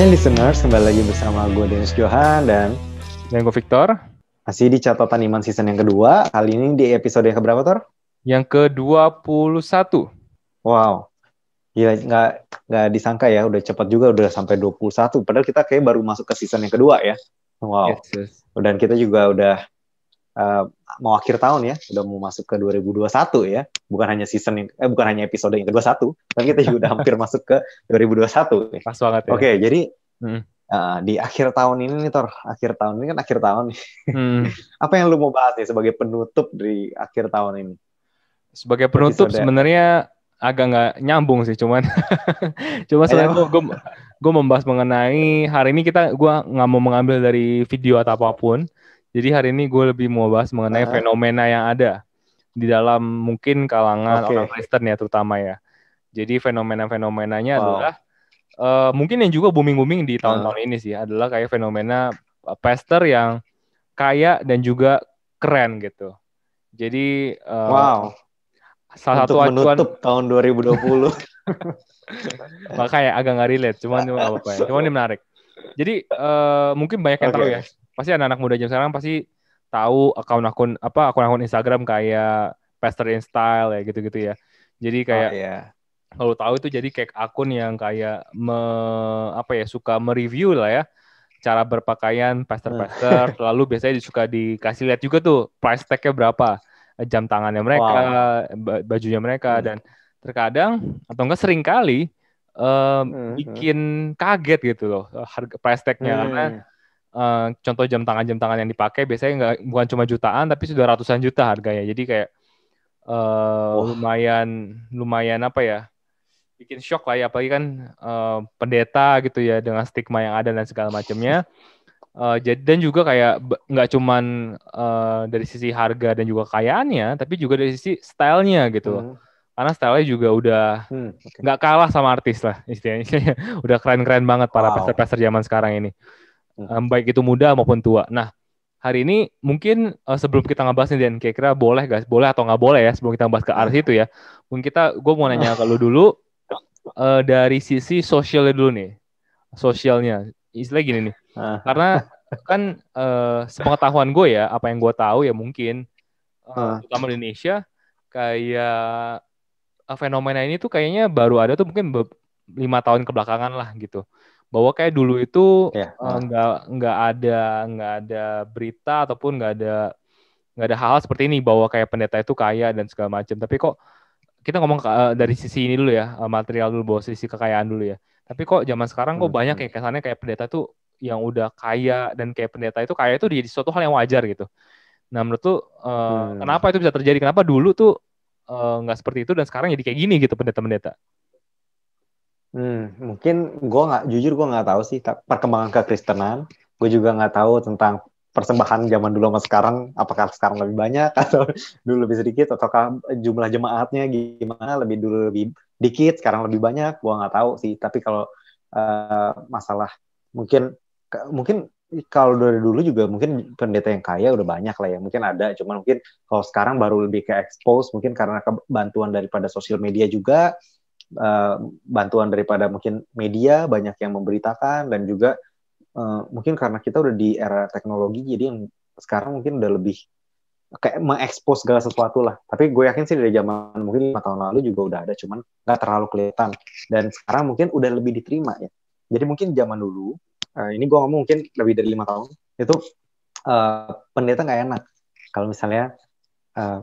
Hai listeners, kembali lagi bersama gue Dennis Johan dan gue Victor. Masih di catatan Iman season yang kedua. Kali ini di episode yang keberapa, Tor? Yang ke-21. Wow, gila, nggak disangka ya, udah cepat juga, udah sampai 21. Padahal kita kayak baru masuk ke season yang kedua ya. Wow. Yes. Dan kita juga udah mau akhir tahun ya, udah mau masuk ke 2021 ya. Bukan hanya bukan hanya episode yang ke-21, tapi kita juga udah hampir masuk ke 2021. Pas banget ya. Oke, jadi di akhir tahun ini nih, Tor. Akhir tahun ini kan akhir tahun nih. Apa yang lu mau bahas nih sebagai penutup di akhir tahun ini? Sebagai penutup sebenarnya agak nggak nyambung sih, cuman sebenarnya gue membahas mengenai hari ini gue nggak mau mengambil dari video atau apapun. Jadi hari ini gue lebih mau bahas mengenai fenomena yang ada di dalam mungkin kalangan orang Kristen ya terutama ya. Jadi fenomena-fenomenanya adalah mungkin yang juga booming-booming di tahun-tahun ini sih adalah kayak fenomena pastor yang kaya dan juga keren gitu. Jadi salah untuk satu acuan menutup tahun 2020. makanya agak nggak relate, cuman nggak apa-apa ya. Cuman ini menarik. Jadi mungkin banyak yang tahu ya. Pasti anak-anak muda zaman sekarang pasti tahu akun-akun Instagram kayak Pastor in Style ya gitu-gitu ya. Jadi kayak kalau tahu itu jadi kayak akun yang kayak suka mereview lah ya cara berpakaian pastor-pastor. Lalu biasanya suka dikasih lihat juga tuh price tag-nya berapa, jam tangannya mereka, bajunya mereka, dan terkadang atau enggak sering kali bikin kaget gitu loh harga price tag-nya karena contoh jam tangan yang dipakai biasanya bukan cuma jutaan tapi sudah ratusan juta harganya. Jadi kayak lumayan apa ya, bikin shock lah ya, apalagi kan pendeta gitu ya dengan stigma yang ada dan segala macamnya. Dan juga kayak nggak cuman dari sisi harga dan juga kekayaannya, tapi juga dari sisi stylenya gitu loh. Karena stylenya juga udah nggak kalah sama artis lah istilahnya. Udah keren-keren banget para pastor-pastor zaman sekarang ini. Baik itu muda maupun tua. Nah, hari ini mungkin sebelum kita ngebahas nih Dan, kira-kira boleh atau nggak boleh ya sebelum kita ngebahas ke artis itu ya. Mungkin gue mau nanya ke lu dulu dari sisi sosialnya dulu nih. Sosialnya, istilah gini nih. Karena kan sepengetahuan gue ya, apa yang gue tahu ya mungkin terutama di Indonesia kayak fenomena ini tuh kayaknya baru ada tuh mungkin 5 tahun kebelakangan lah gitu. Bahwa kayak dulu itu nggak ada berita ataupun nggak ada hal seperti ini bahwa kayak pendeta itu kaya dan segala macam. Tapi kok kita ngomong dari sisi ini dulu ya, material dulu, bahwa sisi kekayaan dulu ya. Tapi kok zaman sekarang kok banyak kayak kesannya kayak pendeta tuh yang udah kaya dan kayak pendeta itu kaya itu jadi suatu hal yang wajar gitu. Nah menurut lu kenapa itu bisa terjadi? Kenapa dulu tuh nggak seperti itu dan sekarang jadi kayak gini gitu pendeta-pendeta? Mungkin jujur gue nggak tahu sih perkembangan kekristenan. Gue juga nggak tahu tentang persembahan zaman dulu sama sekarang. Apakah sekarang lebih banyak atau dulu lebih sedikit, ataukah jumlah jemaatnya gimana, dulu lebih dikit, sekarang lebih banyak. Gue nggak tahu sih. Tapi kalau masalah mungkin kalau dari dulu juga mungkin pendeta yang kaya udah banyak lah ya. Mungkin ada, cuman mungkin kalau sekarang baru lebih ke expose, mungkin karena bantuan daripada sosial media juga. Bantuan daripada mungkin media banyak yang memberitakan, dan juga mungkin karena kita udah di era teknologi, jadi yang sekarang mungkin udah lebih kayak mengekspos segala sesuatu lah. Tapi gue yakin sih dari zaman mungkin 5 tahun lalu juga udah ada, cuman nggak terlalu kelihatan, dan sekarang mungkin udah lebih diterima ya. Jadi mungkin zaman dulu, ini gue ngomong mungkin lebih dari 5 tahun itu pendeta nggak enak kalau misalnya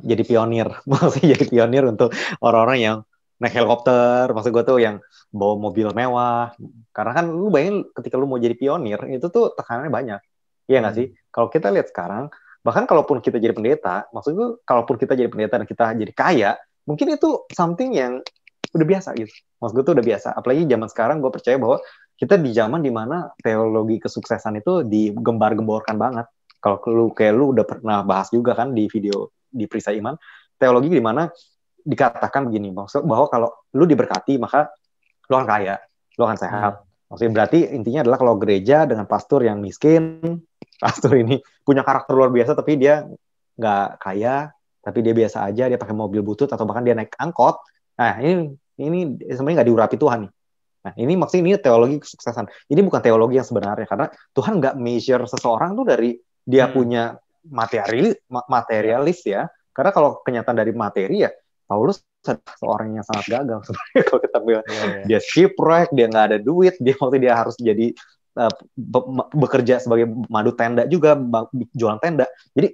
jadi pionir. Maksudnya jadi pionir untuk orang-orang yang naik helikopter, maksud gue tuh yang bawa mobil mewah. Karena kan lu bayangin ketika lu mau jadi pionir, itu tuh tekanannya banyak. Iya nggak sih? Kalau kita lihat sekarang, bahkan kalaupun kita jadi pendeta, maksud gue kalaupun kita jadi pendeta dan kita jadi kaya, mungkin itu something yang udah biasa gitu. Maksud gue tuh udah biasa. Apalagi zaman sekarang, gue percaya bahwa kita di zaman dimana teologi kesuksesan itu digembar-gemborkan banget. Kalau lu udah pernah bahas juga kan di video di Perisai Iman, teologi di mana dikatakan begini, maksud bahwa kalau lu diberkati maka lu akan kaya, lu akan sehat. Maksudnya berarti intinya adalah kalau gereja dengan pastor yang miskin, pastor ini punya karakter luar biasa tapi dia nggak kaya, tapi dia biasa aja, dia pakai mobil butut atau bahkan dia naik angkot. Nah ini sebenarnya nggak diurapi Tuhan nih. Nah, ini maksudnya ini teologi kesuksesan. Ini bukan teologi yang sebenarnya, karena Tuhan nggak measure seseorang tuh dari dia punya materialis ya. Karena kalau kenyataan dari materi ya, Paulus seorang yang sangat gagal sebenarnya. Kalau kita bilang dia shipwreck, dia nggak ada duit, dia harus jadi bekerja sebagai madu tenda juga, jualan tenda. Jadi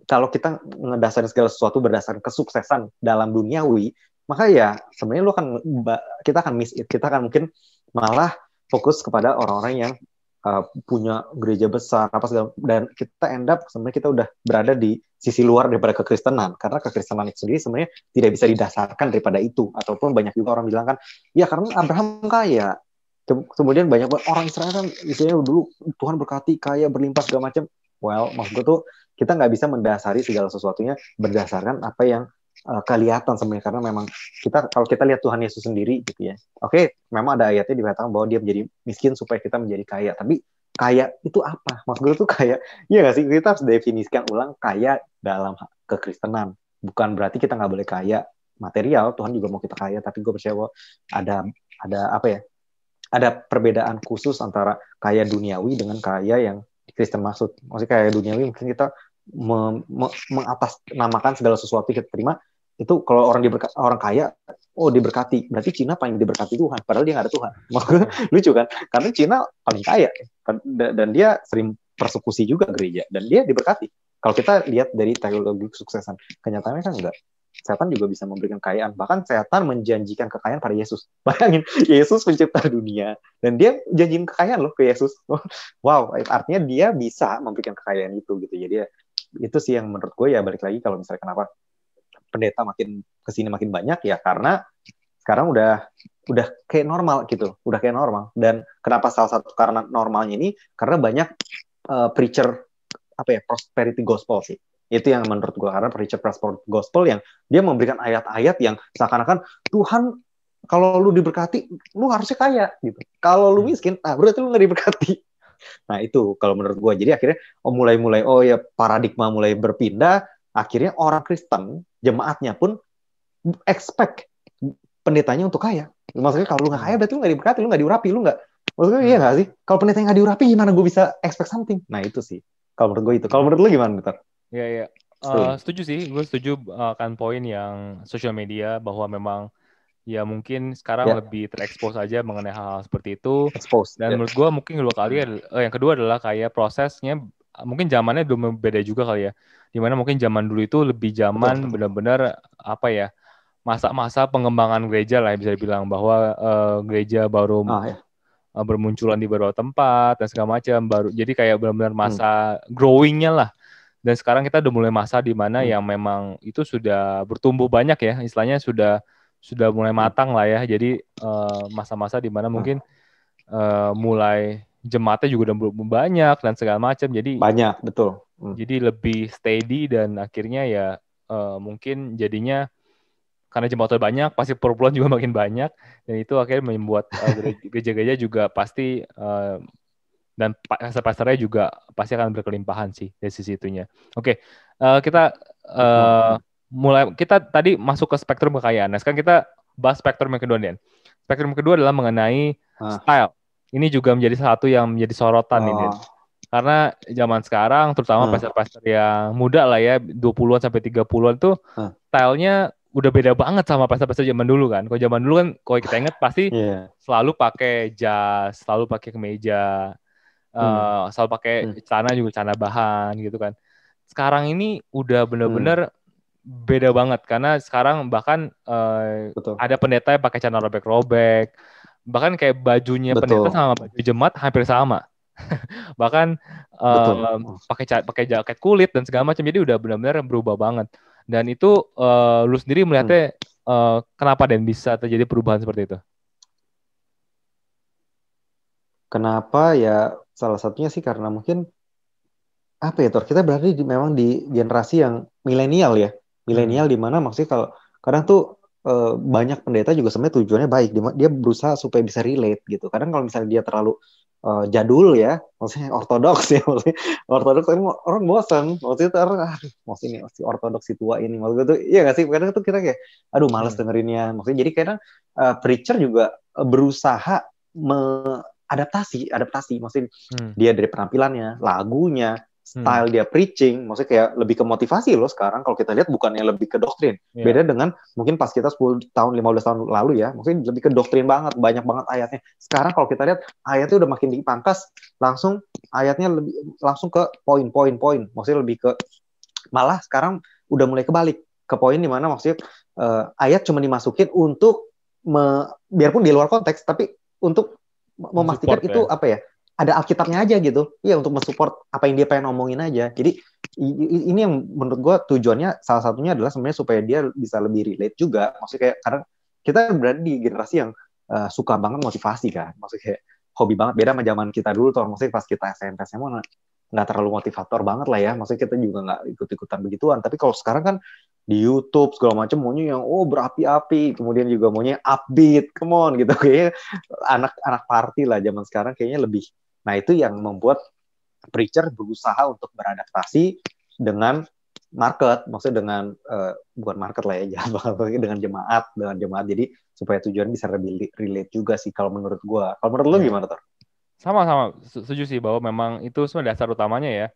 kalau kita ngedasarin segala sesuatu berdasarkan kesuksesan dalam duniawi, maka ya sebenarnya kita akan miss it. Kita akan mungkin malah fokus kepada orang-orang yang punya gereja besar apa segala, dan kita end up sebenarnya kita udah berada di sisi luar daripada kekristenan, karena kekristenan itu sendiri sebenarnya tidak bisa didasarkan daripada itu. Ataupun banyak juga orang bilang kan, ya karena Abraham kaya, kemudian banyak orang Israel kan istilahnya dulu Tuhan berkati kaya berlimpah segala macam. Well, maksud gue tuh kita nggak bisa mendasari segala sesuatunya berdasarkan apa yang kelihatan sebenarnya, karena memang kalau kita lihat Tuhan Yesus sendiri gitu ya. Oke, memang ada ayatnya dikatakan bahwa dia menjadi miskin supaya kita menjadi kaya. Tapi kaya itu apa? Maksud gue tuh kaya, iya nggak sih? Kita harus definisikan ulang kaya dalam kekristenan. Bukan berarti kita nggak boleh kaya material. Tuhan juga mau kita kaya. Tapi gue percaya bahwa ada apa ya? Ada perbedaan khusus antara kaya duniawi dengan kaya yang Kristen maksud. Maksudnya kaya duniawi mungkin kita mengatasnamakan segala sesuatu kita terima. Itu kalau orang kaya, diberkati, berarti Cina paling diberkati Tuhan, padahal dia nggak ada Tuhan. Maksudnya lucu kan, karena Cina paling kaya dan dia sering persekusi juga gereja dan dia diberkati. Kalau kita lihat dari teologi kesuksesan, kenyataannya kan enggak. Setan juga bisa memberikan kekayaan, bahkan setan menjanjikan kekayaan pada Yesus. Bayangin, Yesus pencipta dunia dan dia janjiin kekayaan loh ke Yesus. Wow, artinya dia bisa memberikan kekayaan itu gitu. Jadi itu sih yang menurut gue ya, balik lagi kalau misalnya kenapa pendeta makin kesini makin banyak ya, karena sekarang udah kayak normal gitu, udah kayak normal. Dan kenapa salah satu karena normalnya ini karena banyak preacher prosperity gospel sih. Itu yang menurut gue, karena preacher prosperity gospel yang dia memberikan ayat-ayat yang seakan-akan Tuhan kalau lu diberkati lu harusnya kaya gitu, kalau lu miskin berarti lu nggak diberkati. Nah itu kalau menurut gue, jadi akhirnya mulai paradigma mulai berpindah. Akhirnya orang Kristen, jemaatnya pun expect pendetanya untuk kaya. Maksudnya kalau lu nggak kaya berarti lu nggak diberkati, lu nggak diurapi, lu nggak. Maksudnya iya nggak sih? Kalau pendetanya nggak diurapi gimana gue bisa expect something? Nah itu sih. Kalau menurut gue itu. Kalau menurut lu gimana, Peter? Iya. Setuju sih. Gue setuju akan poin yang sosial media, bahwa memang ya mungkin sekarang lebih terekspos aja mengenai hal seperti itu. Dan menurut gue mungkin yang kedua adalah kayak prosesnya, mungkin zamannya belum beda juga kali ya. Dimana mungkin zaman dulu itu lebih zaman benar-benar masa-masa pengembangan gereja lah, bisa dibilang bahwa gereja baru bermunculan di beberapa tempat dan segala macam, baru jadi kayak benar-benar masa growing-nya lah. Dan sekarang kita udah mulai masa di mana yang memang itu sudah bertumbuh banyak ya, istilahnya sudah mulai matang lah ya. Jadi masa-masa di mana mungkin mulai jemaatnya juga udah banyak dan segala macam. Jadi banyak, betul. Jadi lebih steady, dan akhirnya ya mungkin jadinya karena jemaatnya banyak, pasti perpuluhan juga makin banyak, dan itu akhirnya membuat gereja-gereja juga pasti dan pastor-pastornya juga pasti akan berkelimpahan sih dari sisi itunya. Oke, kita kita tadi masuk ke spektrum kekayaan. Nah, sekarang kita bahas spektrum yang kedua, Den. Spektrum kedua adalah mengenai style. Ini juga menjadi satu yang menjadi sorotan nih, Den. Karena zaman sekarang, terutama pastor-pastor yang muda lah ya, 20-an sampai 30-an tuh, stylenya udah beda banget sama pastor-pastor zaman dulu kan. Kalau zaman dulu kan, kalau kita ingat pasti selalu pakai jas, selalu pakai kemeja, selalu pakai celana juga celana bahan gitu kan. Sekarang ini udah bener-bener beda banget, karena sekarang bahkan ada pendeta yang pakai celana robek-robek, bahkan kayak bajunya pendeta sama baju jemaat hampir sama. Bahkan pakai jaket kulit dan segala macam, jadi udah benar-benar berubah banget. Dan itu lu sendiri melihatnya kenapa Dan bisa terjadi perubahan seperti itu? Kenapa ya, salah satunya sih karena mungkin kita berada memang di generasi yang milenial ya, milenial di mana maksudnya kalau kadang tuh banyak pendeta juga sebenarnya tujuannya baik, dia berusaha supaya bisa relate gitu. Kadang kalau misalnya dia terlalu jadul ya, maksudnya ortodoks ya, maksudnya ortodoks ini orang bosan, maksudnya orang maksudnya si ortodoks si tua ini, maksudnya tuh iya nggak sih, kadang tuh kita kayak aduh malas dengerinnya, maksudnya jadi kadang preacher juga berusaha adaptasi, maksudnya dia dari penampilannya, lagunya, style dia preaching, maksudnya kayak lebih ke motivasi loh sekarang kalau kita lihat, bukannya lebih ke doktrin. Beda dengan mungkin pas kita 10 tahun, 15 tahun lalu ya, mungkin lebih ke doktrin banget, banyak banget ayatnya. Sekarang kalau kita lihat ayatnya udah makin dipangkas, langsung ayatnya langsung ke poin, maksudnya lebih ke, malah sekarang udah mulai kebalik ke poin dimana maksudnya ayat cuma dimasukin untuk biarpun di luar konteks, tapi untuk memastikan support, itu apa ya, ada Alkitabnya aja gitu, ya, untuk mensupport apa yang dia pengen ngomongin aja. Jadi ini yang menurut gue tujuannya salah satunya adalah sebenarnya supaya dia bisa lebih relate juga, maksudnya kayak karena kita berada di generasi yang suka banget motivasi kan, maksudnya kayak hobi banget, beda sama zaman kita dulu tuh, maksudnya pas kita SMP SMA nggak terlalu motivator banget lah ya, maksudnya kita juga nggak ikut-ikutan begituan. Tapi kalau sekarang kan di YouTube segala macam maunya yang berapi-api, kemudian juga maunya upbeat, come on gitu, kayaknya anak party lah zaman sekarang kayaknya lebih. Nah itu yang membuat preacher berusaha untuk beradaptasi dengan market, maksudnya dengan bukan market lah ya, dengan jemaat, jadi supaya tujuan bisa lebih relate juga sih kalau menurut gua. Kalau menurut lo gimana tuh? Sama-sama setuju sih bahwa memang itu sebenarnya dasar utamanya ya,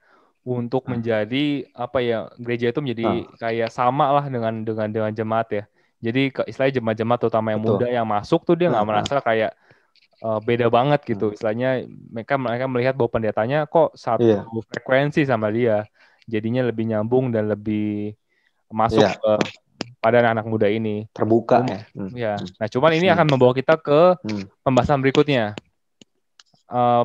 untuk menjadi apa ya, gereja itu menjadi kayak sama lah dengan jemaat ya. Jadi istilahnya jemaat-jemaat terutama yang muda yang masuk tuh dia nggak merasa kayak beda banget gitu. Istilahnya mereka melihat bahwa pendetanya kok satu frekuensi sama dia, jadinya lebih nyambung dan lebih masuk pada anak-anak muda ini. Terbuka ya. Nah cuman ini akan membawa kita ke pembahasan berikutnya.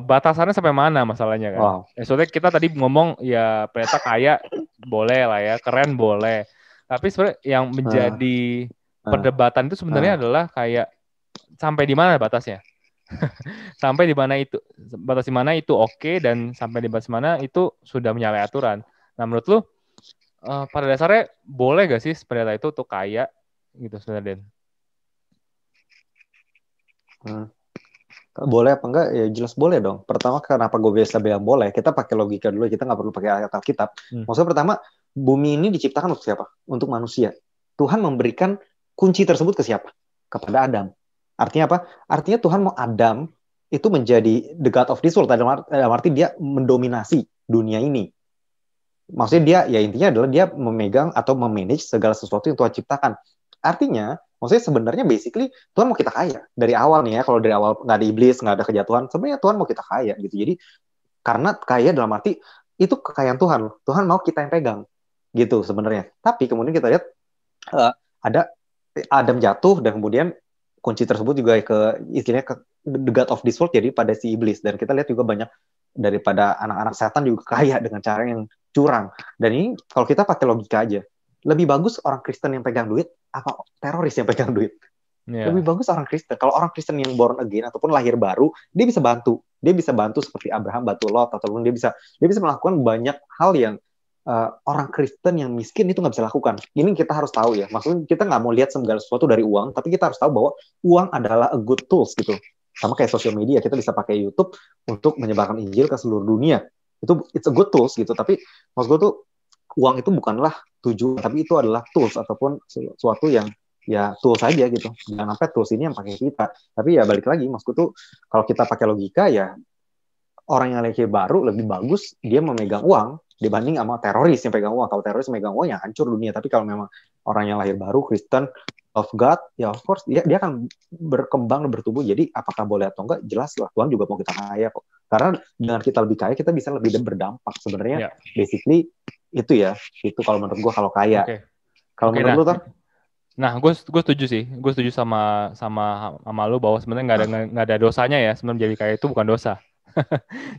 Batasannya sampai mana masalahnya kan? Soalnya kita tadi ngomong ya pendeta kaya boleh lah ya, keren boleh. Tapi sebenarnya yang menjadi perdebatan itu sebenarnya adalah kayak sampai di mana batasnya? Sampai di mana itu batas di mana itu oke, dan sampai di batas mana itu sudah menyalahi aturan. Nah menurut lu pada dasarnya boleh gak sih pendeta itu tuh kaya gitu sebenarnya, Den? Boleh apa enggak? Ya jelas boleh dong. Pertama, kenapa gue biasa bilang boleh? Kita pakai logika dulu, kita nggak perlu pakai ayat Alkitab. Maksudnya pertama, bumi ini diciptakan untuk siapa? Untuk manusia. Tuhan memberikan kunci tersebut ke siapa? Kepada Adam. Artinya apa? Artinya Tuhan mau Adam itu menjadi the God of this world. Dalam arti dia mendominasi dunia ini. Maksudnya dia, ya intinya adalah dia memegang atau memanage segala sesuatu yang Tuhan ciptakan. Artinya, maksudnya sebenarnya basically Tuhan mau kita kaya dari awal nih ya. Kalau dari awal nggak ada iblis, nggak ada kejatuhan, sebenarnya Tuhan mau kita kaya gitu. Jadi karena kaya dalam arti itu kekayaan Tuhan. Tuhan mau kita yang pegang gitu sebenarnya. Tapi kemudian kita lihat ada Adam jatuh dan kemudian kunci tersebut juga ke istilahnya ke the God of this world, jadi pada si iblis. Dan kita lihat juga banyak daripada anak-anak setan juga kaya dengan cara yang curang. Dan ini kalau kita pakai logika aja, lebih bagus orang Kristen yang pegang duit apa teroris yang pegang duit? Lebih bagus orang Kristen. Kalau orang Kristen yang born again ataupun lahir baru, dia bisa bantu. Dia bisa bantu seperti Abraham bantu Lot, ataupun dia bisa melakukan banyak hal yang orang Kristen yang miskin itu nggak bisa lakukan. Ini kita harus tahu ya. Maksudnya kita nggak mau lihat segala sesuatu dari uang, tapi kita harus tahu bahwa uang adalah a good tools gitu. Sama kayak sosial media, kita bisa pakai YouTube untuk menyebarkan Injil ke seluruh dunia. It's a good tools gitu. Tapi maksud gue tuh uang itu bukanlah tujuan, tapi itu adalah tools ataupun sesuatu yang ya tools saja gitu. Jangan sampai tools ini yang pakai kita. Tapi ya balik lagi, maksudku tuh kalau kita pakai logika ya orang yang lahir baru lebih bagus dia memegang uang dibanding sama teroris yang pegang uang. Kalau teroris memegang uang ya hancur dunia. Tapi kalau memang orang yang lahir baru Kristen of God, ya of course dia akan berkembang dan bertumbuh. Jadi apakah boleh atau enggak, jelas lah Tuhan juga mau kita kaya kok. Karena dengan kita lebih kaya kita bisa lebih berdampak sebenarnya. Basically itu ya, itu kalau menurut gue kalau kaya. Kalau menurut lu Tor? Nah, gue setuju sih. Gue setuju sama lu bahwa sebenarnya nggak ada dosanya ya. Sebenarnya menjadi kaya itu bukan dosa.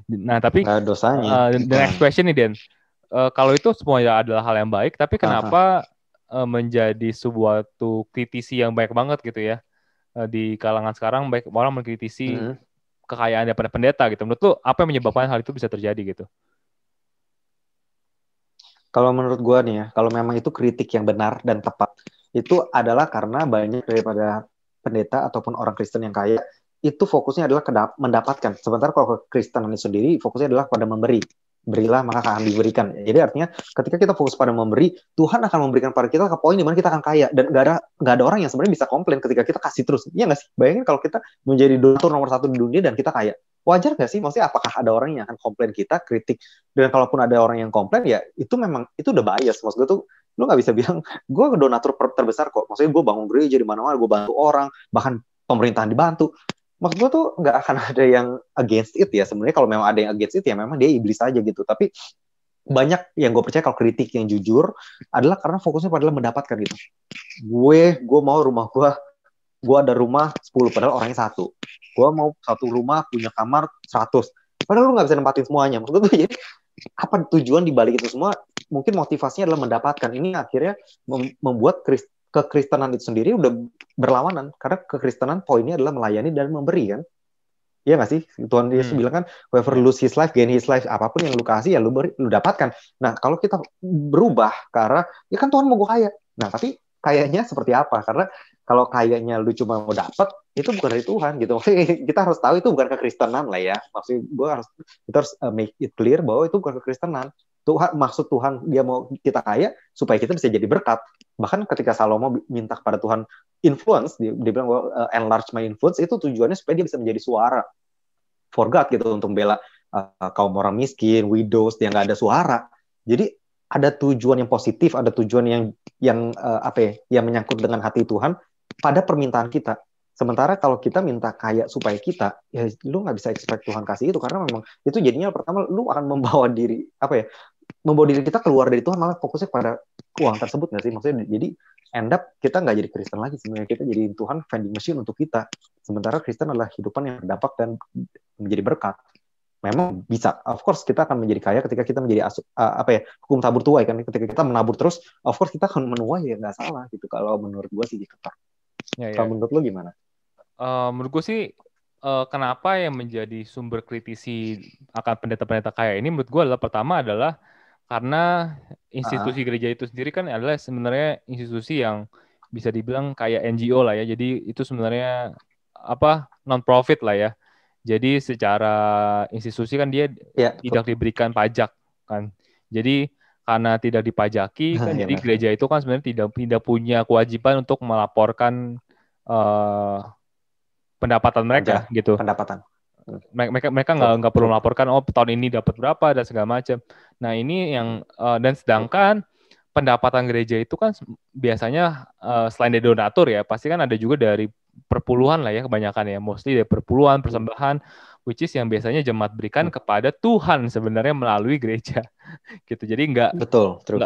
Nah, tapi nggak ada dosanya. The next question nih, Den. Kalau itu semua adalah hal yang baik, tapi kenapa menjadi sebuah kritisi yang baik banget gitu ya? Di kalangan sekarang baik orang mengkritisi kekayaan daripada pendeta gitu. Menurut lu apa yang menyebabkan hal itu bisa terjadi gitu? Kalau menurut gue nih ya, kalau memang itu kritik yang benar dan tepat, itu adalah karena banyak daripada pendeta ataupun orang Kristen yang kaya, itu fokusnya adalah mendapatkan. Sementara kalau Kristenan sendiri, fokusnya adalah pada memberi. berilah maka akan diberikan. Jadi artinya ketika kita fokus pada memberi, Tuhan akan memberikan pada kita ke poin di mana kita akan kaya, dan nggak ada orang yang sebenarnya bisa komplain ketika kita kasih terus. Iya nggak sih? Bayangin kalau kita menjadi donatur nomor 1 di dunia dan kita kaya, wajar nggak sih? Maksudnya apakah ada orang yang akan komplain kita, kritik? Dan kalaupun ada orang yang komplain, ya itu memang itu udah bias. Maksud gue tuh lu nggak bisa bilang gue donatur terbesar kok. Maksudnya gue bangun gereja di mana-mana, gue bantu orang, bahkan pemerintahan dibantu. Maksud gue tuh nggak akan ada yang against it ya. Sebenarnya kalau memang ada yang against it ya memang dia iblis aja gitu. Tapi banyak yang gue percaya kalau kritik yang jujur adalah karena fokusnya adalah mendapatkan gitu. Gue mau rumah gue ada rumah 10 padahal orangnya 1. Gue mau 1 rumah punya kamar 100. Padahal lu nggak bisa nempatin semuanya. Maksud gue tuh jadi apa tujuan dibalik itu semua? Mungkin motivasinya adalah mendapatkan. Ini akhirnya membuat kekristenan itu sendiri udah berlawanan, karena kekristenan poinnya adalah melayani dan memberi kan. Iya nggak sih? Tuhan Yesus bilang kan, whoever lose his life, gain his life. Apapun yang lu kasih, ya lu dapatkan. Nah, kalau kita berubah ke arah, ya kan Tuhan mau gue kaya. Nah, tapi kayaknya seperti apa? Karena kalau kayaknya lu cuma mau dapat, itu bukan dari Tuhan gitu. Maksudnya kita harus tahu itu bukan kekristenan lah ya. Maksudnya kita harus make it clear bahwa itu bukan kekristenan. Maksud Tuhan dia mau kita kaya supaya kita bisa jadi berkat. Bahkan ketika Salomo minta kepada Tuhan influence, dia bilang bahwa enlarge my influence, itu tujuannya supaya dia bisa menjadi suara for God gitu, untuk membela kaum orang miskin, widows yang nggak ada suara. Jadi ada tujuan yang positif, ada tujuan yang yang menyangkut dengan hati Tuhan pada permintaan kita. Sementara kalau kita minta kaya supaya kita, ya lu nggak bisa expect Tuhan kasih itu, karena memang itu jadinya pertama lu akan membawa diri kita keluar dari Tuhan, malah fokusnya pada uang tersebut nggak sih? Maksudnya jadi end up kita nggak jadi Kristen lagi sebenarnya, kita jadi Tuhan vending machine untuk kita. Sementara Kristen adalah hidupan yang berdampak dan menjadi berkat. Memang bisa, of course kita akan menjadi kaya ketika kita menjadi hukum tabur tuai kan. Ketika kita menabur terus, of course kita akan menuai, ya nggak salah gitu. Kalau menurut gue sih gitu. Kalau menurut lo gimana? Menurut gue sih kenapa yang menjadi sumber kritisi akan pendeta-pendeta kaya ini, menurut gue adalah pertama adalah karena institusi gereja itu sendiri kan adalah sebenarnya institusi yang bisa dibilang kayak NGO lah ya. Jadi itu sebenarnya non-profit lah ya. Jadi secara institusi kan dia tidak diberikan pajak kan. Jadi karena tidak dipajaki kan, jadi gereja itu kan sebenarnya tidak punya kewajiban untuk melaporkan pendapatan mereka gitu. Pendapatan. Mereka nggak perlu melaporkan tahun ini dapat berapa dan segala macam. Nah ini yang dan sedangkan pendapatan gereja itu kan biasanya selain dari donatur ya, pasti kan ada juga dari perpuluhan lah ya, kebanyakan ya, mostly dari perpuluhan, persembahan, which is yang biasanya jemaat berikan kepada Tuhan sebenarnya melalui gereja gitu. Jadi nggak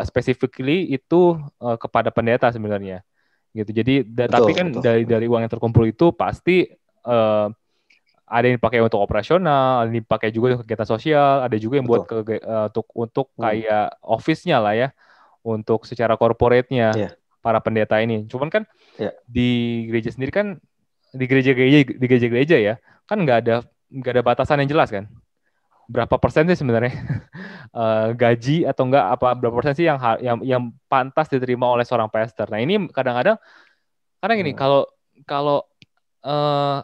specifically itu kepada pendeta sebenarnya gitu. Jadi tapi kan dari uang yang terkumpul itu pasti ada yang dipakai untuk operasional, ada yang dipakai juga untuk kegiatan sosial, ada juga yang buat untuk kayak office-nya lah ya, untuk secara corporate-nya para pendeta ini. Cuman kan di gereja sendiri kan, di gereja-gereja ya, kan nggak ada batasan yang jelas kan. Berapa persen sih sebenarnya gaji atau enggak berapa persen sih yang pantas diterima oleh seorang pastor. Nah ini kadang-kadang gini, kalau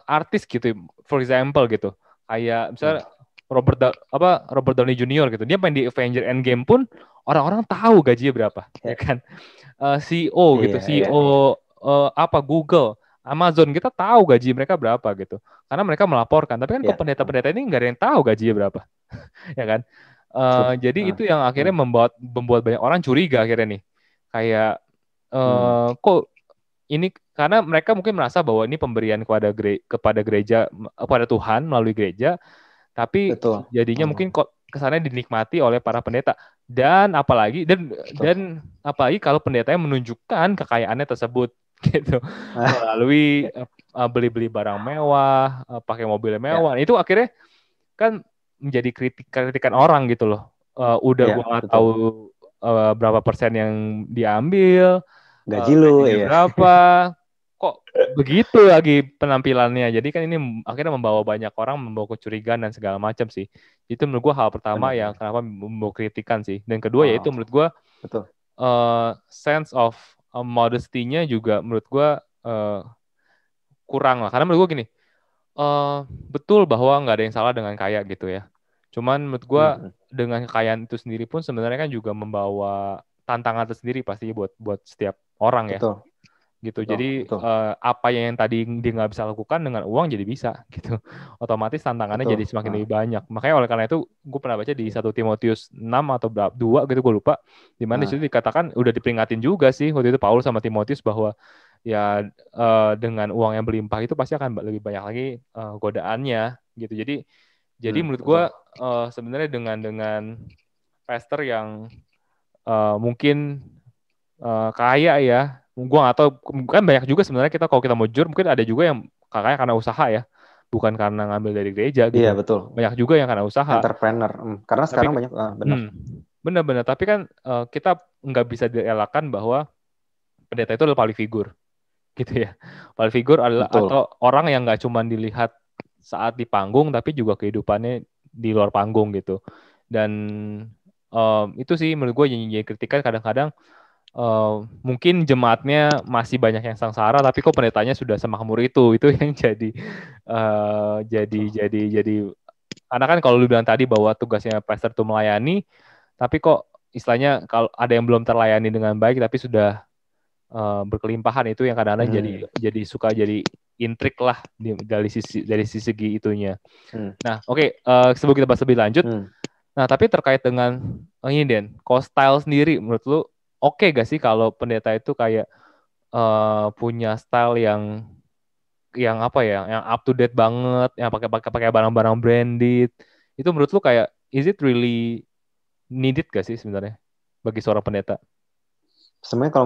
artis gitu, for example gitu, kayak misalnya Robert Downey Jr. gitu, dia main di Avengers Endgame pun orang-orang tahu gajinya berapa, ya kan? CEO gitu, CEO Google, Amazon, kita tahu gaji mereka berapa gitu, karena mereka melaporkan. Tapi kan ke pendeta-pendeta ini nggak ada yang tahu gajinya berapa, ya kan? Jadi itu yang akhirnya membuat banyak orang curiga akhirnya nih, kayak kok ini, karena mereka mungkin merasa bahwa ini pemberian kepada gereja, kepada Tuhan melalui gereja, tapi jadinya mungkin kok kesannya dinikmati oleh para pendeta, dan apalagi kalau pendetanya menunjukkan kekayaannya tersebut gitu melalui beli-beli barang mewah, pakai mobil mewah. Itu akhirnya kan menjadi kritikan orang gitu loh. Udah gua nggak tahu berapa persen yang diambil, gaji lu berapa, kok begitu lagi penampilannya. Jadi kan ini akhirnya membawa banyak orang, membawa kecurigaan dan segala macam sih. Itu menurut gue hal pertama yang kenapa membawa kritikan sih. Dan kedua yaitu menurut gue sense of modesty-nya juga menurut gue kurang lah. Karena menurut gue gini, betul bahwa nggak ada yang salah dengan kaya gitu ya. Cuman menurut gue dengan kekayaan itu sendiri pun sebenarnya kan juga membawa tantangan tersendiri pasti buat setiap orang ya. Betul. Gitu. Betul, Jadi betul. apa yang tadi dia nggak bisa lakukan dengan uang jadi bisa gitu. Otomatis tantangannya Betul. jadi semakin lebih banyak. Makanya oleh karena itu gue pernah baca di 1 Timotius 6 atau 2 gitu gue lupa. Di mana di situ dikatakan udah diperingatin juga sih waktu itu Paulus sama Timotius bahwa ya dengan uang yang berlimpah itu pasti akan lebih banyak lagi godaannya gitu. Jadi menurut gue sebenarnya dengan pastor yang mungkin kaya ya, gue nggak tahu, kan banyak juga sebenarnya kita kalau kita mau jujur mungkin ada juga yang kakaknya karena usaha ya, bukan karena ngambil dari gereja gitu. Iya betul. Banyak juga yang karena usaha. Entrepreneur, karena Tapi sekarang banyak benar. Benar-benar. Tapi kan kita nggak bisa dielakkan bahwa pendeta itu adalah public figure, gitu ya. Public figure adalah Betul. atau orang yang nggak cuma dilihat saat di panggung, tapi juga kehidupannya di luar panggung gitu. Dan itu sih menurut gue jadi kritikan kadang-kadang. Mungkin jemaatnya masih banyak yang sengsara, tapi kok pendetanya sudah semakmur itu yang jadi karena kan kalau lu bilang tadi bahwa tugasnya pastor itu melayani, tapi kok istilahnya kalau ada yang belum terlayani dengan baik tapi sudah berkelimpahan, itu yang kadang-kadang jadi suka jadi intrik lah dari segi itunya. Nah, oke, sebelum kita bahas lebih lanjut, nah tapi terkait dengan ini Den, kalau style sendiri menurut lu oke gak sih kalau pendeta itu kayak punya style yang apa ya, yang up to date banget, yang pakai barang-barang branded, itu menurut lu kayak is it really needed gak sih sebenarnya bagi seorang pendeta? Sebenarnya kalau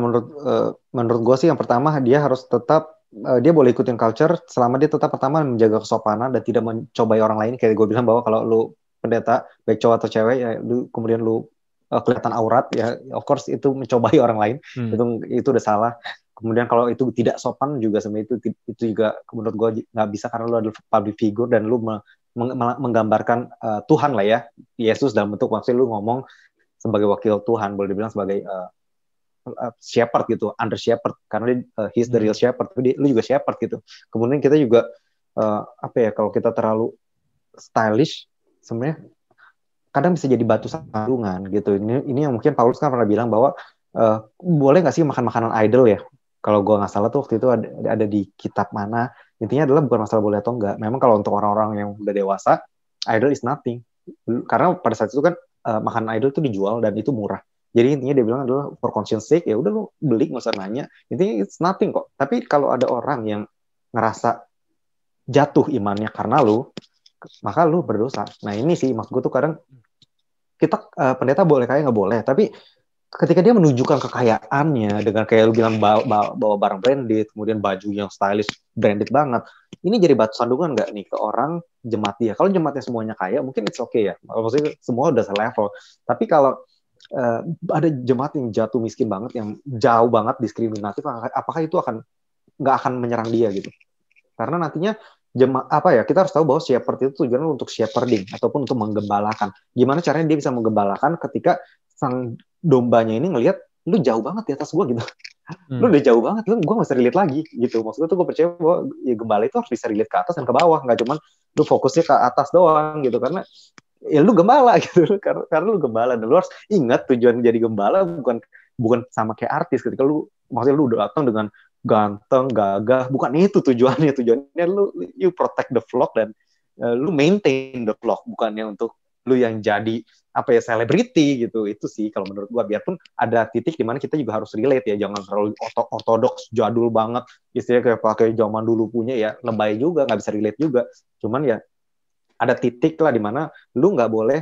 menurut gue sih yang pertama dia harus tetap dia boleh ikutin culture selama dia tetap pertama menjaga kesopanan dan tidak mencobai orang lain. Kayak gue bilang bahwa kalau lu pendeta baik cowok atau cewek ya kemudian lu kelihatan aurat ya, of course itu mencobai orang lain, itu udah salah. Kemudian kalau itu tidak sopan juga sebenarnya itu juga menurut gue nggak bisa, karena lu adalah public figure dan lu menggambarkan Tuhan lah ya, Yesus dalam bentuk maksudnya lu ngomong sebagai wakil Tuhan, boleh dibilang sebagai shepherd gitu, under shepherd, karena he's the real shepherd, tapi lu juga shepherd gitu. Kemudian kita juga apa ya, kalau kita terlalu stylish sebenarnya kadang bisa jadi batu sandungan gitu. Ini yang mungkin Paulus kan pernah bilang bahwa boleh nggak sih makan makanan idol ya? Kalau gue nggak salah tuh waktu itu ada di kitab mana. Intinya adalah bukan masalah boleh atau enggak. Memang kalau untuk orang-orang yang udah dewasa, idol is nothing. Karena pada saat itu kan makanan idol itu dijual dan itu murah. Jadi intinya dia bilang adalah for conscience sake, ya udah lu beli nggak usah nanya. Intinya it's nothing kok. Tapi kalau ada orang yang ngerasa jatuh imannya karena lu, maka lu berdosa. Nah ini sih maksud gue tuh kadang kita pendeta boleh kaya nggak boleh, tapi ketika dia menunjukkan kekayaannya dengan kayak lu bilang bawa barang branded, kemudian baju yang stylish branded banget, ini jadi batu sandungan nggak nih ke orang jemaat dia? Kalau jemaatnya semuanya kaya, mungkin it's okay ya, maksudnya semua udah selevel. Tapi kalau ada jemaat yang jatuh miskin banget, yang jauh banget diskriminatif, apakah itu nggak akan menyerang dia gitu? Karena nantinya kita harus tahu bahwa shepherd itu tujuannya untuk shepherding ataupun untuk menggembalakan. Gimana caranya dia bisa menggembalakan ketika sang dombanya ini ngelihat lu jauh banget di atas gua gitu. Lu udah jauh banget, gue gak bisa relate lagi gitu. Maksudnya tuh gue percaya bahwa ya gembala itu harus bisa relate ke atas dan ke bawah, nggak cuman lu fokusnya ke atas doang gitu, karena ya lu gembala gitu, karena lu gembala dan lu harus ingat tujuan jadi gembala bukan sama kayak artis. Ketika lu maksudnya lu datang dengan ganteng, gagah, bukan itu tujuannya lu you protect the flock dan lu maintain the flock, bukannya untuk lu yang jadi apa ya, selebriti gitu. Itu sih kalau menurut gua, biarpun ada titik di mana kita juga harus relate ya, jangan terlalu ortodoks jadul banget, istilahnya kayak pakai zaman dulu punya ya, lebay juga, nggak bisa relate juga. Cuman ya ada titik lah di mana lu nggak boleh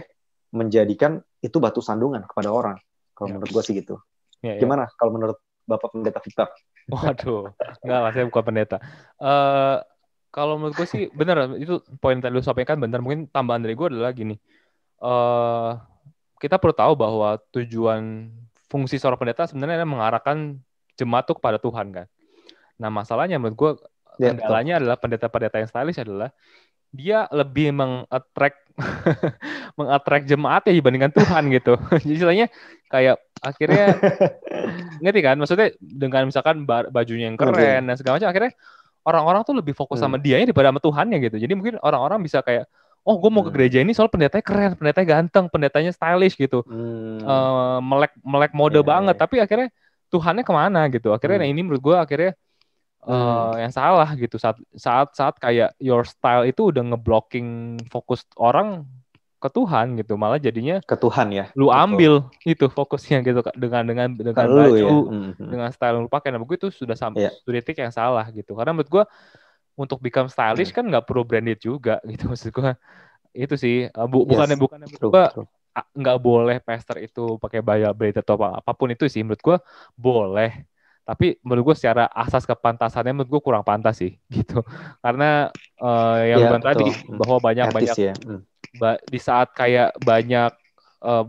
menjadikan itu batu sandungan kepada orang. Kalau menurut gua sih gitu. Gimana kalau menurut Bapak Pendeta Victor? Waduh, enggak lah, saya bukan pendeta. Kalau menurut gue sih benar, itu poin yang tadi lu sampaikan benar. Mungkin tambahan dari gue adalah gini, kita perlu tahu bahwa tujuan fungsi seorang pendeta sebenarnya adalah mengarahkan jemaat itu kepada Tuhan kan. Nah masalahnya menurut gue kendalanya adalah pendeta-pendeta yang stylish adalah dia lebih mengattract jemaatnya dibandingkan Tuhan gitu. Jadi istilahnya kayak akhirnya ngerti kan? Maksudnya dengan misalkan bajunya yang keren dan segala macam, akhirnya orang-orang tuh lebih fokus sama dianya daripada sama Tuhannya gitu. Jadi mungkin orang-orang bisa kayak, oh gue mau ke gereja ini soal pendetanya keren, pendetanya ganteng, pendetanya stylish gitu, melek mode banget, tapi akhirnya Tuhannya kemana gitu. Akhirnya ini menurut gue akhirnya yang salah gitu, saat kayak your style itu udah ngeblocking fokus orang ke Tuhan gitu, malah jadinya ke Tuhan ya. lu ambil itu fokusnya gitu dengan baju, dengan style yang lu pakai. Nah, begitu sudah titik yang salah gitu. Karena menurut gue untuk become stylish kan nggak perlu branded juga gitu, maksud gue itu sih. Bukannya menurut gue nggak boleh pastor itu pakai baju branded atau apapun itu sih, menurut gue boleh. Tapi menurut gue secara asas kepantasannya menurut gue kurang pantas sih gitu. Karena yang bilang tadi bahwa banyak ya. Di saat kayak banyak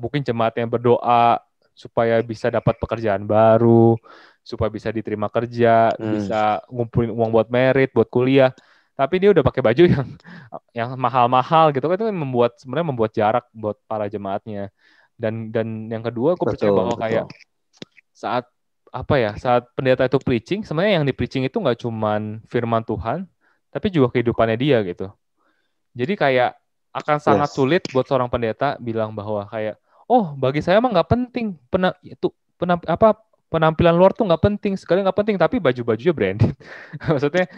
mungkin jemaat yang berdoa supaya bisa dapat pekerjaan baru, supaya bisa diterima kerja, bisa ngumpulin uang buat merit, buat kuliah. Tapi dia udah pakai baju yang mahal-mahal gitu kan, itu sebenarnya membuat jarak buat para jemaatnya. Dan yang kedua, aku percaya bahwa kayak saat pendeta itu preaching, sebenarnya yang di preaching itu nggak cuman firman Tuhan, tapi juga kehidupannya dia gitu. Jadi kayak akan sangat sulit buat seorang pendeta bilang bahwa kayak, oh bagi saya emang nggak penting penampilan luar tuh nggak penting, sekali nggak penting, tapi baju-bajunya branded. Maksudnya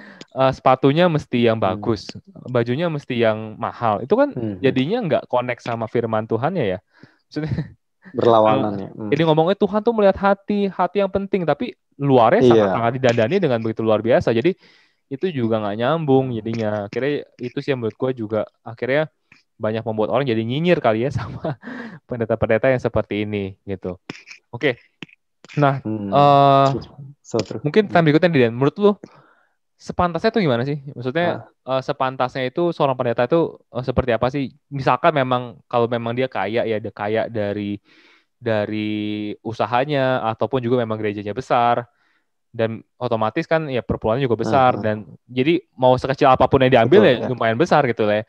sepatunya mesti yang bagus, bajunya mesti yang mahal. Itu kan jadinya nggak connect sama firman Tuhannya ya. Maksudnya berlawanan ya. Jadi ngomongnya Tuhan tuh melihat hati yang penting, tapi luarnya sangat didandani dengan begitu luar biasa. Jadi itu juga nggak nyambung jadinya. Akhirnya itu sih yang menurut gue juga akhirnya banyak membuat orang jadi nyinyir kali ya sama pendeta-pendeta yang seperti ini gitu. Oke. Nah, mungkin time berikutnya Dian, menurut lu sepantasnya tuh gimana sih? Maksudnya sepantasnya itu seorang pendeta itu seperti apa sih? Misalkan memang kalau memang dia kaya dari usahanya ataupun juga memang gerejanya besar dan otomatis kan ya perpuluhannya juga besar dan jadi mau sekecil apapun yang diambil ya lumayan besar gitu lah ya.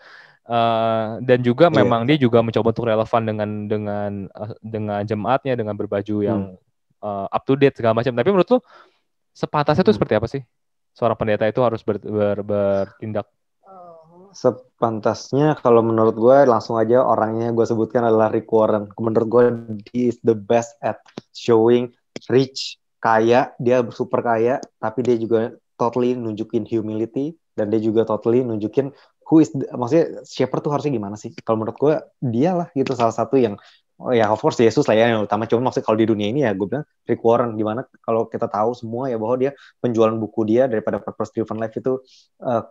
Dan juga memang dia juga mencoba untuk relevan dengan jemaatnya dengan berbaju yang up to date segala macam. Tapi menurut lu sepantasnya itu seperti apa sih? Seorang pendeta itu harus bertindak. Sepantasnya kalau menurut gue langsung aja orangnya gue sebutkan adalah Rick Warren. Menurut gue he is the best at showing rich, kaya, dia super kaya, tapi dia juga totally nunjukin humility dan dia juga totally nunjukin maksudnya shepherd tuh harusnya gimana sih? Kalau menurut gue dia lah gitu salah satu yang ya of course Yesus lah ya yang utama, cuma maksudnya kalau di dunia ini ya gue bilang Rick Warren, gimana kalau kita tahu semua ya bahwa dia penjualan buku dia daripada Purpose Driven Life itu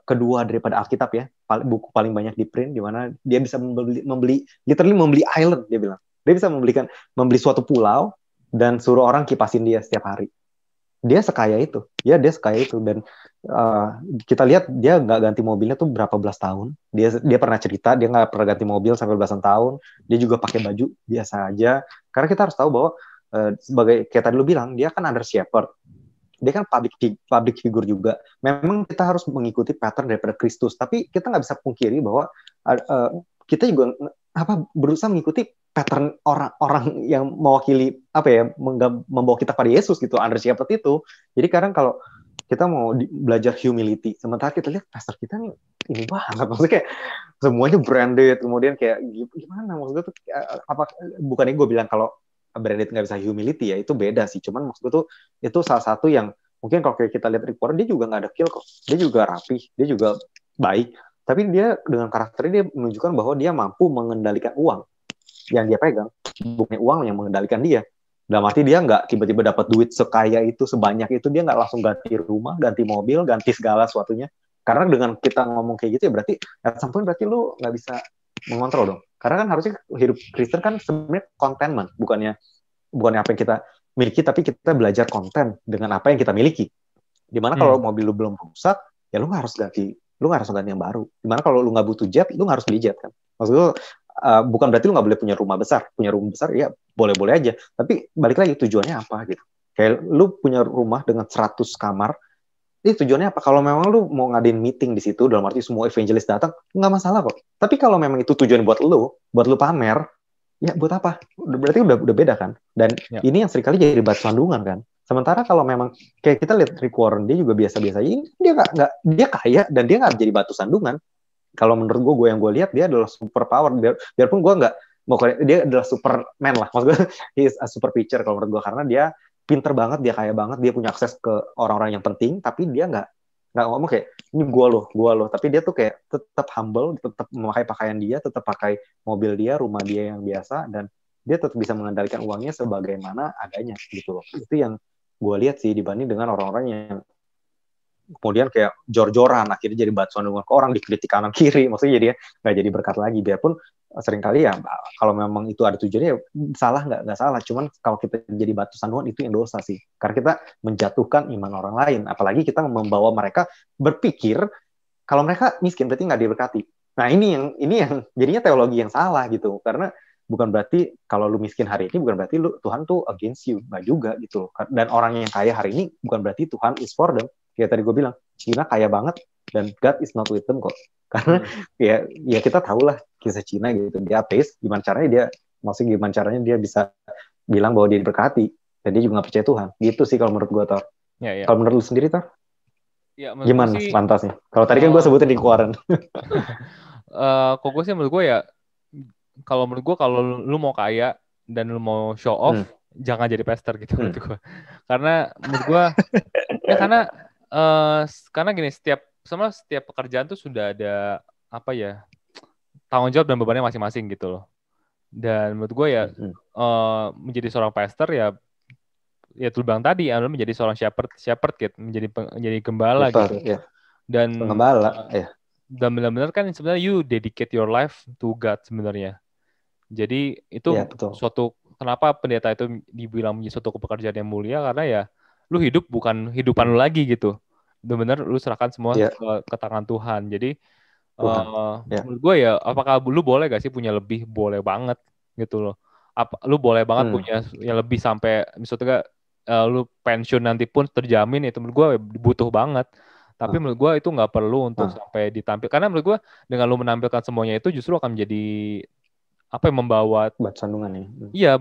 kedua daripada Alkitab ya, buku paling banyak di print, dimana dia bisa literally membeli island, dia bilang dia bisa membeli suatu pulau dan suruh orang kipasin dia setiap hari. Dia sekaya itu, dia sekaya itu. Dan kita lihat dia nggak ganti mobilnya tuh berapa belas tahun. Dia pernah cerita dia nggak pernah ganti mobil sampai belasan tahun. Dia juga pakai baju biasa aja. Karena kita harus tahu bahwa sebagai kayak tadi lu bilang, dia kan under shepherd. Dia kan public figure juga. Memang kita harus mengikuti pattern daripada Kristus. Tapi kita nggak bisa pungkiri bahwa kita juga berusaha mengikuti pattern orang-orang yang mewakili membawa kita pada Yesus gitu, under shepherd itu. Jadi kadang kalau kita mau belajar humility, sementara kita lihat pastor kita nih ini banget, maksudnya kayak semuanya branded, kemudian kayak gimana maksudnya tuh bukannya gue bilang kalau branded nggak bisa humility ya, itu beda sih, cuman maksud gue tuh itu salah satu yang mungkin kalau kita lihat Rick Warren, dia juga nggak ada kill kok, dia juga rapih, dia juga baik, tapi dia dengan karakternya dia menunjukkan bahwa dia mampu mengendalikan uang yang dia pegang, bukan uang yang mengendalikan dia. Dalam arti dia nggak tiba-tiba dapat duit sekaya itu, sebanyak itu, dia nggak langsung ganti rumah, ganti mobil, ganti segala sesuatunya. Karena dengan kita ngomong kayak gitu ya berarti at some point berarti lu nggak bisa mengontrol dong. Karena kan harusnya hidup Kristen kan sebenarnya contentment, bukannya apa yang kita miliki, tapi kita belajar konten dengan apa yang kita miliki. Dimana kalau mobil lu belum rusak, ya lu nggak harus ganti yang baru. Dimana kalau lu nggak butuh jet, lu nggak harus beli jet kan. Maksud lu bukan berarti lu nggak boleh punya rumah besar ya boleh-boleh aja, tapi balik lagi tujuannya apa gitu. Kayak lu punya rumah dengan 100 kamar, ini tujuannya apa? Kalau memang lu mau ngadain meeting di situ, dalam arti semua evangelis datang, nggak masalah kok. Tapi kalau memang itu tujuan buat lu pamer, ya buat apa? Berarti udah beda kan. Dan ini yang seringkali jadi batu sandungan kan. Sementara kalau memang kayak kita lihat Rick Warren, dia juga biasa-biasa, ini dia kaya dan dia nggak jadi batu sandungan. kalau menurut gue yang gue lihat dia adalah super power. Biarpun gue nggak mau, dia adalah Superman lah, maksud gue he is a super pitcher kalau menurut gue, karena dia pinter banget, dia kaya banget, dia punya akses ke orang-orang yang penting, tapi dia nggak ngomong kayak ini gue loh, tapi dia tuh kayak tetap humble, tetap memakai pakaian dia, tetap pakai mobil dia, rumah dia yang biasa, dan dia tetap bisa mengendalikan uangnya sebagaimana adanya gitu loh. Itu yang gue lihat sih, dibanding dengan orang-orang yang kemudian kayak jor-joran, akhirnya jadi batuan ke orang, dikritik kanan kiri, maksudnya jadi nggak jadi berkat lagi. Biarpun seringkali ya kalau memang itu ada tujuannya ya, salah nggak salah, cuman kalau kita jadi batu sandungan itu yang dosa sih, karena kita menjatuhkan iman orang lain, apalagi kita membawa mereka berpikir kalau mereka miskin berarti nggak diberkati. Nah ini yang jadinya teologi yang salah gitu, karena bukan berarti kalau lu miskin hari ini bukan berarti Tuhan tuh against you, nggak juga gitu. Dan orang yang kaya hari ini bukan berarti Tuhan is for them. Kayak tadi gue bilang, Cina kaya banget dan God is not with them kok. Karena ya kita tahulah kisah Cina gitu, dia ateis, gimana caranya dia bisa bilang bahwa dia diberkati dan dia juga nggak percaya Tuhan. Gitu sih kalau menurut gue, Tor. Ya. Kalau menurut lu sendiri, Tor? Ya, gimana sih pantasnya? Kalau tadi kan gue sebutin di Warren. Kok gue sih menurut gue ya, kalau menurut gue kalau lu mau kaya dan lu mau show off, jangan jadi pastor gitu menurut gue. Karena menurut gue ya karena gini, setiap pekerjaan tuh sudah ada apa ya, tanggung jawab dan bebannya masing-masing gitu loh. Dan menurut gue ya menjadi seorang pastor ya tuh bang tadi, adalah menjadi seorang shepherd gitu, menjadi gembala gitu. Ya. Dan pengembala ya. Dan benar-benar kan sebenarnya you dedicate your life to God sebenarnya. Jadi itu suatu, kenapa pendeta itu dibilang menjadi suatu pekerjaan yang mulia, karena ya lu hidup bukan hidupan lu lagi gitu. Benar-benar lu serahkan semua ke tangan Tuhan. Jadi menurut gue ya, apakah lu boleh gak sih punya lebih? Boleh banget gitu loh. Lu boleh banget punya yang lebih sampai misalnya lu pensiun nanti pun terjamin, itu menurut gue butuh banget. Tapi menurut gue itu nggak perlu untuk sampai ditampil. Karena menurut gue dengan lu menampilkan semuanya itu justru akan menjadi apa yang membawa buat sandungan ya. Iya,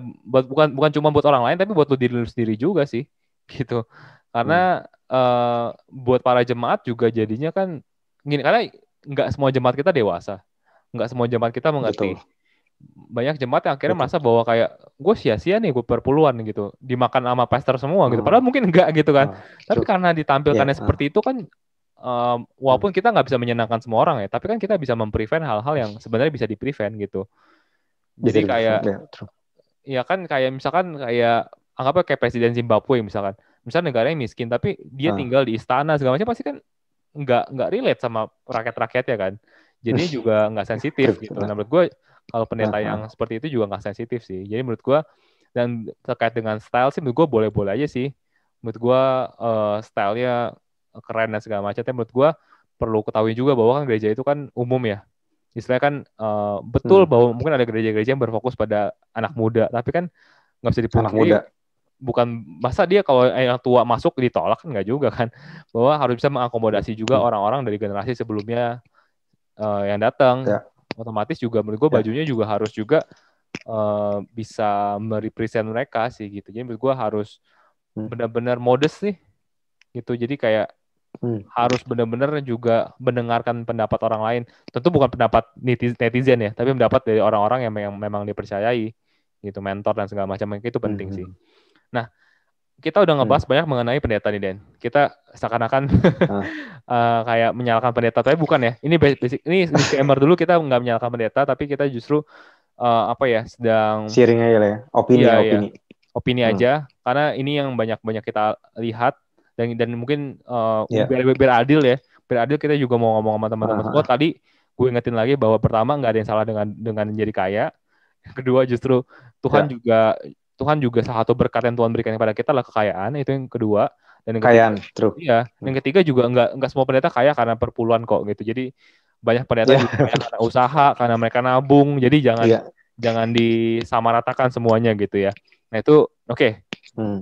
bukan cuma buat orang lain, tapi buat lu diri sendiri juga sih, gitu. Karena buat para jemaat juga jadinya kan gini, karena nggak semua jemaat kita dewasa, nggak semua jemaat kita mengerti. Betul. Banyak jemaat yang akhirnya merasa bahwa kayak gue sia-sia nih, gue perpuluhan gitu, dimakan sama pastor semua gitu. Padahal mungkin enggak gitu kan. Tapi karena ditampilkannya seperti itu kan, walaupun kita nggak bisa menyenangkan semua orang ya, tapi kan kita bisa memprevent hal-hal yang sebenarnya bisa di-prevent gitu. Jadi kayak ya kan kayak misalkan kayak anggapnya kayak presiden Zimbabwe misalkan negaranya miskin tapi dia tinggal di istana segala macam, pasti kan nggak relate sama rakyat-rakyatnya kan, jadi juga nggak sensitif gitu. Nah menurut gue kalau pendeta yang seperti itu juga nggak sensitif sih. Jadi menurut gue, dan terkait dengan style sih menurut gue boleh-boleh aja sih. Menurut gue stylenya keren dan segala macam. Tapi menurut gue perlu ketahui juga bahwa kan gereja itu kan umum ya. Istilahnya kan betul bahwa mungkin ada gereja-gereja yang berfokus pada anak muda, tapi kan nggak bisa dipungkiri, bukan masa dia kalau yang tua masuk ditolak, kan nggak juga kan, bahwa harus bisa mengakomodasi juga orang-orang dari generasi sebelumnya yang datang. Otomatis juga menurut gue bajunya juga harus juga bisa merepresent mereka sih gitu. Jadi menurut gue harus benar-benar modest nih gitu. Jadi kayak harus benar-benar juga mendengarkan pendapat orang lain. Tentu bukan pendapat netizen ya, tapi pendapat dari orang-orang yang memang dipercayai gitu, mentor dan segala macam. Itu penting sih. Nah, kita udah ngebahas banyak mengenai pendeta nih, Den. Kita seakan-akan kayak menyalahkan pendeta, tapi bukan ya. Ini basic, ini disclaimer dulu, kita nggak menyalahkan pendeta, tapi kita justru sedang sharing aja lah ya, opini aja, karena ini yang banyak kita lihat. Dan mungkin biar adil ya, biar adil kita juga mau ngomong sama teman-teman semua. Tadi gue ingetin lagi bahwa pertama nggak ada yang salah dengan menjadi kaya. Kedua justru Tuhan juga salah satu berkat yang Tuhan berikan kepada kita adalah kekayaan, itu yang kedua. Dan yang ketiga, iya, yang ketiga juga nggak semua pendeta kaya karena perpuluhan kok gitu. Jadi banyak pendeta juga kaya karena usaha, karena mereka nabung. Jadi jangan disamaratakan semuanya gitu ya. Nah itu oke.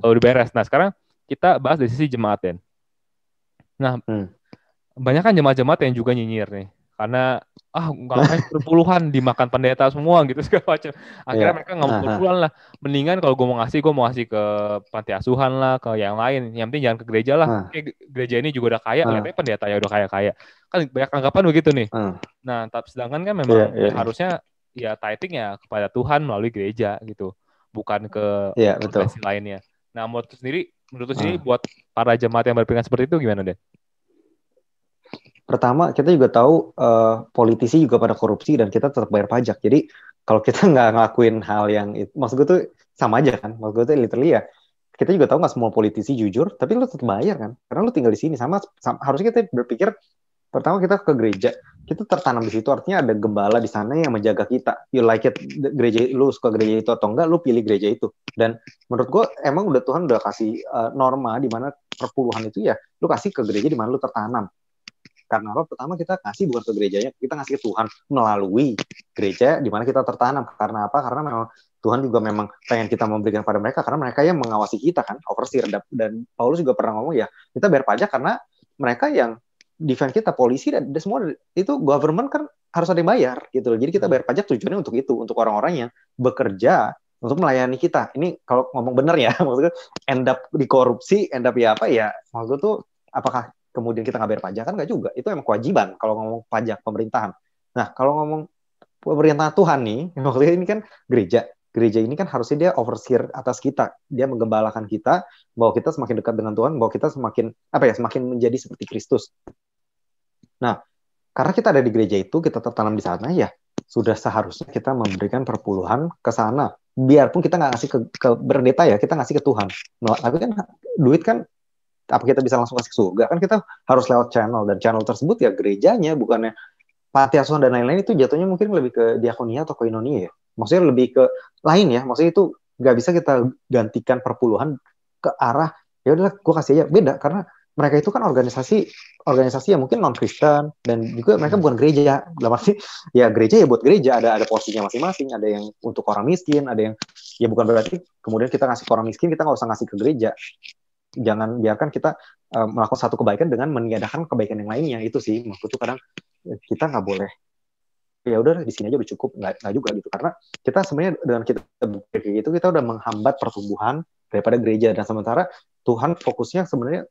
Udah beres. Nah sekarang kita bahas dari sisi jemaat, Den. Nah, banyak kan jemaat-jemaat yang juga nyinyir nih. Karena ngapain perpuluhan, dimakan pendeta semua gitu segala macam. Akhirnya mereka nggak mau perpuluhan lah. Mendingan kalau gue mau ngasih ke panti asuhan lah, ke yang lain. Yang penting jangan ke gereja lah. Gereja ini juga udah kaya, lihatnya pendeta ya udah kaya. Kan banyak anggapan begitu nih. Nah, sedangkan kan memang harusnya ya tithing ya kepada Tuhan melalui gereja gitu, bukan ke organisasi lainnya. Nah, menurut lu sendiri buat para jemaat yang berpikiran seperti itu gimana deh? Pertama, kita juga tahu politisi juga pada korupsi dan kita tetap bayar pajak. Jadi kalau kita nggak ngelakuin hal yang itu, maksud gue tuh sama aja kan. Maksud gue tuh literally ya, kita juga tahu nggak semua politisi jujur, tapi lu tetap bayar kan. Karena lu tinggal di sini. Sama harusnya kita berpikir, pertama kita ke gereja, kita tertanam di situ. Artinya ada gembala di sana yang menjaga kita. You like it, gereja, lu suka gereja itu atau enggak, lu pilih gereja itu. Dan menurut gue emang Tuhan udah kasih norma di mana perpuluhan itu ya, lu kasih ke gereja di mana lu tertanam. Karena apa? Pertama kita kasih bukan ke gerejanya, kita ngasih ke Tuhan melalui gereja di mana kita tertanam. Karena apa? Karena memang Tuhan juga memang pengen kita memberikan pada mereka, karena mereka yang mengawasi kita kan, overseer. Dan Paulus juga pernah ngomong ya, kita bayar pajak karena mereka yang defend kita, polisi dan semua itu government kan harus ada yang bayar gitu. Jadi kita bayar pajak tujuannya untuk itu, untuk orang-orang yang bekerja untuk melayani kita. Ini kalau ngomong bener ya, maksudnya end up di korupsi, end up ya apa ya, maksud tuh apakah kemudian kita nggak bayar pajak kan nggak juga, itu emang kewajiban kalau ngomong pajak pemerintahan. Nah kalau ngomong pemerintahan Tuhan nih, maksudnya ini kan gereja ini kan harusnya dia overseer atas kita, dia menggembalakan kita bahwa kita semakin dekat dengan Tuhan, bahwa kita semakin menjadi seperti Kristus. Nah karena kita ada di gereja itu, kita tertanam di sana ya, sudah seharusnya kita memberikan perpuluhan ke sana, biarpun kita nggak ngasih ke pendeta ya, kita ngasih ke Tuhan. Nah, tapi kan duit kan apa kita bisa langsung kasih ke surga? Kan kita harus lewat channel, dan channel tersebut ya gerejanya, bukannya panti asuhan dan lain-lain. Itu jatuhnya mungkin lebih ke diakonia atau koinonia ya. Maksudnya lebih ke lain ya. Maksudnya itu nggak bisa kita gantikan perpuluhan ke arah ya udahlah gue kasih aja, beda. Karena mereka itu kan organisasi yang mungkin non Kristen, dan juga mereka bukan gereja. Dalam arti ya gereja ya buat gereja, ada porsinya masing-masing, ada yang untuk orang miskin, ada yang ya bukan berarti kemudian kita ngasih ke orang miskin kita nggak usah ngasih ke gereja. Jangan biarkan kita melakukan satu kebaikan dengan meniadakan kebaikan yang lainnya. Itu sih maksudku, kadang kita nggak boleh ya udah di sini aja udah cukup, nggak juga gitu. Karena kita sebenarnya dengan kita berpikir gitu, kita udah menghambat pertumbuhan daripada gereja. Dan sementara Tuhan fokusnya sebenarnya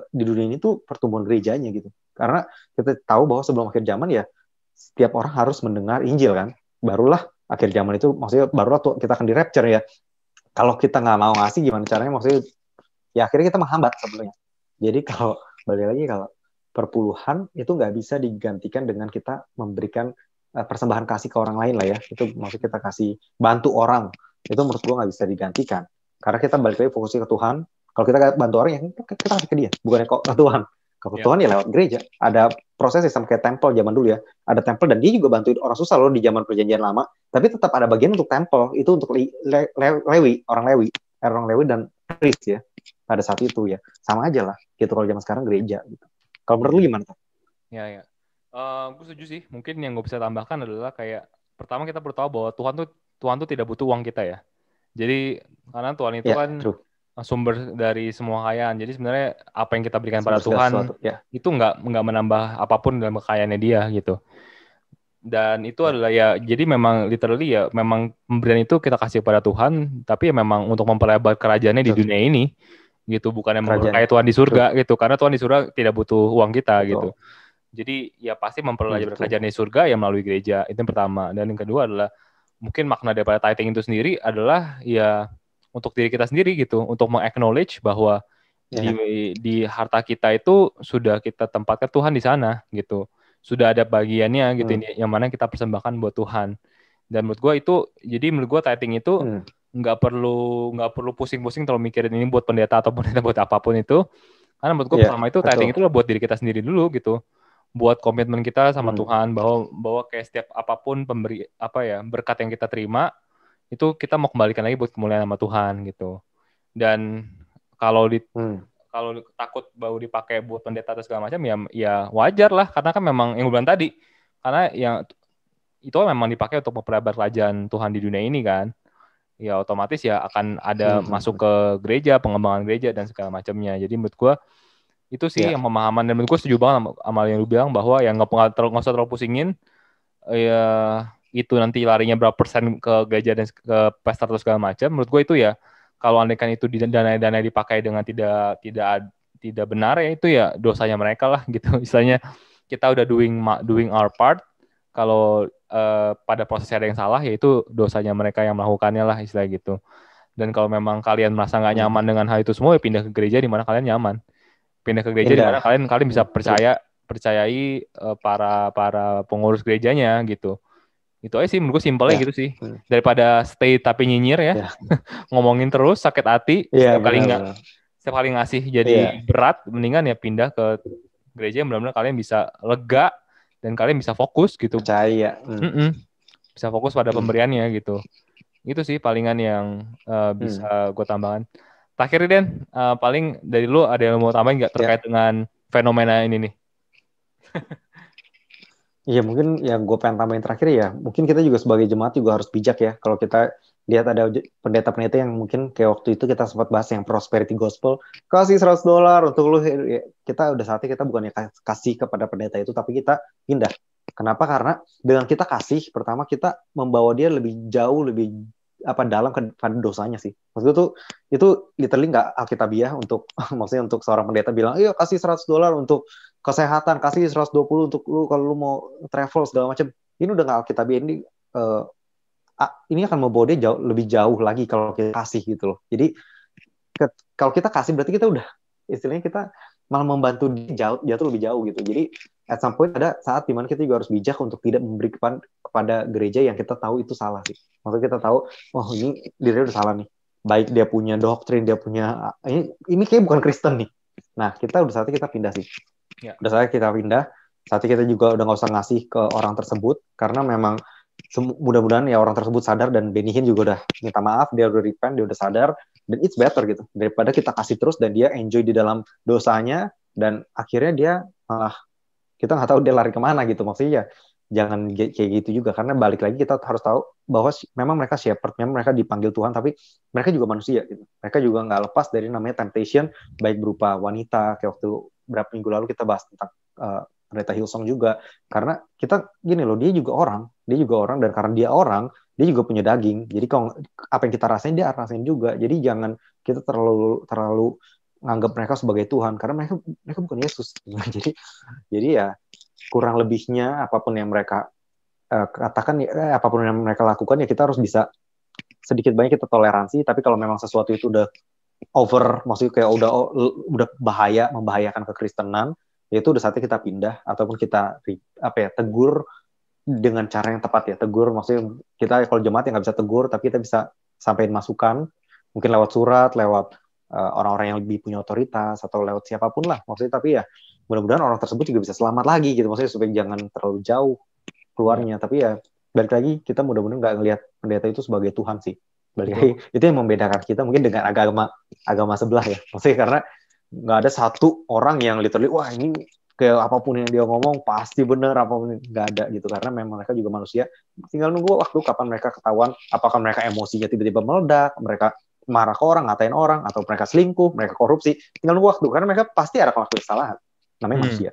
di dunia ini tuh pertumbuhan gerejanya gitu. Karena kita tahu bahwa sebelum akhir zaman ya setiap orang harus mendengar Injil kan. Barulah akhir zaman itu, maksudnya barulah kita akan di rapture ya. Kalau kita nggak mau ngasih, gimana caranya? Maksudnya ya akhirnya kita menghambat sebenarnya. Jadi kalau balik lagi, kalau perpuluhan itu nggak bisa digantikan dengan kita memberikan persembahan kasih ke orang lain lah ya. Itu maksud kita kasih bantu orang, itu menurut gue nggak bisa digantikan. Karena kita balik lagi fokusnya ke Tuhan. Kalau kita bantu orang ya kita kasih ke dia, bukannya kok ke Tuhan. Kalau Tuhan ya lewat gereja. Ada prosesnya sama kayak tempel zaman dulu ya. Ada tempel dan dia juga bantuin orang susah loh di zaman perjanjian lama. Tapi tetap ada bagian untuk tempel, itu untuk orang Lewi dan priest ya. Pada saat itu ya sama aja lah gitu kalau zaman sekarang gereja gitu. Kalau menurut lu gimana tuh? Ya. Gue setuju sih. Mungkin yang gue bisa tambahkan adalah kayak pertama kita perlu tahu bahwa Tuhan tuh tidak butuh uang kita ya. Jadi karena Tuhan itu kan sumber dari semua kekayaan. Jadi sebenarnya apa yang kita berikan pada Tuhan itu nggak menambah apapun dalam kekayaannya dia gitu. Dan itu adalah ya, jadi memang literally ya, memang pemberian itu kita kasih pada Tuhan, tapi ya memang untuk memperlebar kerajaannya di dunia ini gitu, bukan yang memperkaya Tuhan di surga gitu, karena Tuhan di surga tidak butuh uang kita gitu. Jadi ya pasti memperlebar kerajaan di surga ya melalui gereja, itu yang pertama. Dan yang kedua adalah mungkin makna daripada tithing itu sendiri adalah ya untuk diri kita sendiri gitu, untuk meng-acknowledge bahwa di harta kita itu sudah kita tempatkan Tuhan di sana gitu. Sudah ada bagiannya gitu, yang mana kita persembahkan buat Tuhan. Dan menurut gue itu, jadi menurut gue tithing itu nggak perlu pusing-pusing terlalu mikirin ini buat pendeta atau pendeta buat apapun itu. Karena menurut gue pertama itu tithing itu buat diri kita sendiri dulu gitu, buat komitmen kita sama Tuhan bahwa kayak setiap apapun berkat yang kita terima itu kita mau kembalikan lagi buat kemuliaan sama Tuhan gitu. Dan kalau takut baru dipakai buat pendeta atau segala macam ya wajar lah, karena kan memang yang gue bilang tadi, karena yang itu memang dipakai untuk memperlebar kerajaan Tuhan di dunia ini kan, ya otomatis ya akan ada masuk ke gereja, pengembangan gereja dan segala macamnya. Jadi menurut gue itu sih yang pemahaman, dan menurut gue setuju banget sama yang lu bilang bahwa yang nggak usah terlalu pusingin ya itu nanti larinya berapa persen ke gereja dan ke pesta atau segala macam, menurut gue itu ya kalau andaikan itu dana dipakai dengan tidak benar ya itu ya dosanya mereka lah gitu. Istilahnya kita udah doing our part, kalau pada prosesnya ada yang salah ya itu dosanya mereka yang melakukannya lah istilah gitu. Dan kalau memang kalian merasa nggak nyaman dengan hal itu semua ya pindah ke gereja di mana kalian nyaman. Pindah ke gereja di mana kalian bisa percayai para pengurus gerejanya gitu. Itu aja sih menurut gue simpelnya gitu sih. Daripada stay tapi nyinyir ya. Ngomongin terus sakit hati setiap kali ngasih jadi berat, mendingan ya pindah ke gereja yang benar-benar kalian bisa lega dan kalian bisa fokus gitu. Percaya. Bisa fokus pada pemberiannya gitu. Itu sih palingan yang bisa gue tambahkan. Terakhir Den, paling dari lu ada yang mau tambahin nggak terkait dengan fenomena ini nih? Iya mungkin yang gue pengen tambahin terakhir ya, mungkin kita juga sebagai jemaat juga harus bijak ya. Kalau kita lihat ada pendeta-pendeta yang mungkin kayak waktu itu kita sempat bahas yang prosperity gospel, kasih $100 untuk lu, ya, kita udah saatnya kita bukannya kasih kepada pendeta itu, tapi kita pindah. Kenapa? Karena dengan kita kasih, pertama kita membawa dia lebih jauh, lebih dalam ke dosanya sih. Maksudnya tuh itu literally nggak alkitabiah untuk maksudnya untuk seorang pendeta bilang, iya kasih $100 untuk kesehatan, kasih 120 untuk lu kalau lu mau travel segala macam. Ini udah nggak alkitabiah, ini akan membawa dia lebih jauh lagi kalau kita kasih gitu loh. Jadi kalau kita kasih berarti kita udah istilahnya kita malah membantu dia jatuh lebih jauh gitu. Jadi at some point ada saat dimana kita juga harus bijak untuk tidak memberi kepada gereja yang kita tahu itu salah sih. Maksudnya kita tahu, ini dirinya udah salah nih. Baik dia punya doktrin, dia punya ini kayak bukan Kristen nih. Nah kita udah saatnya kita pindah sih. Udah saatnya kita pindah. Saatnya kita juga udah nggak usah ngasih ke orang tersebut karena memang mudah-mudahan ya orang tersebut sadar dan Benny Hinn juga udah minta maaf, dia udah repent, dia udah sadar, dan it's better gitu daripada kita kasih terus dan dia enjoy di dalam dosanya dan akhirnya dia malah kita nggak tahu dia lari kemana gitu. Maksudnya ya jangan kayak gitu juga, karena balik lagi kita harus tahu bahwa memang mereka shepherd, memang mereka dipanggil Tuhan, tapi mereka juga manusia gitu. Mereka juga nggak lepas dari namanya temptation, baik berupa wanita kayak waktu berapa minggu lalu kita bahas tentang pendeta Hillsong juga, karena kita gini loh, dia juga orang dan karena dia orang, dia juga punya daging. Jadi kalau apa yang kita rasain dia rasain juga. Jadi jangan kita terlalu nganggap mereka sebagai Tuhan karena mereka bukan Yesus. Jadi ya kurang lebihnya apapun yang mereka katakan, apapun yang mereka lakukan ya kita harus bisa sedikit banyak kita toleransi. Tapi kalau memang sesuatu itu udah over, maksudnya kayak udah membahayakan kekristenan, ya itu udah saatnya kita pindah ataupun kita tegur dengan cara yang tepat ya. Tegur maksudnya kita kalau jemaat ya nggak bisa tegur, tapi kita bisa sampaikan masukan mungkin lewat surat, lewat orang-orang yang lebih punya otoritas atau lewat siapapun lah maksudnya. Tapi ya mudah-mudahan orang tersebut juga bisa selamat lagi gitu, maksudnya supaya jangan terlalu jauh keluarnya. Tapi ya balik lagi kita mudah-mudahan nggak ngelihat pendeta itu sebagai Tuhan sih. Balik lagi itu yang membedakan kita mungkin dengan agama sebelah ya, maksudnya karena nggak ada satu orang yang literally wah ini kayak apapun yang dia ngomong pasti benar, apapun nggak ada gitu, karena memang mereka juga manusia, tinggal nunggu waktu kapan mereka ketahuan apakah mereka emosinya tiba-tiba meledak, mereka marah ke orang, ngatain orang, atau mereka selingkuh, mereka korupsi, tinggal nunggu waktu karena mereka pasti ada ngelakuin kesalahan, namanya manusia.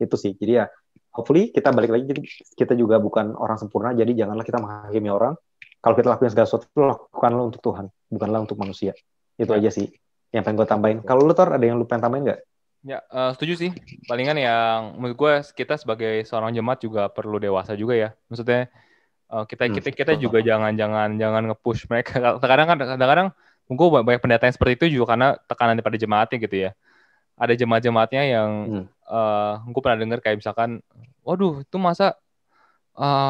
Itu sih. Jadi ya hopefully kita balik lagi, jadi kita juga bukan orang sempurna, jadi janganlah kita menghakimi orang. Kalau kita lakukan segala sesuatu, lakukanlah untuk Tuhan, bukanlah untuk manusia. Itu aja sih yang pengen gue tambahin. Kalau lu Thor, ada yang lu pengen tambahin nggak? Ya, setuju sih. Palingan yang menurut gue kita sebagai seorang jemaat juga perlu dewasa juga ya. Maksudnya kita juga jangan nge-push mereka. Kadang-kadang gue banyak pendeta yang seperti itu juga karena tekanan daripada jemaatnya gitu ya. Ada jemaat-jemaatnya yang gue pernah dengar kayak misalkan, waduh itu masa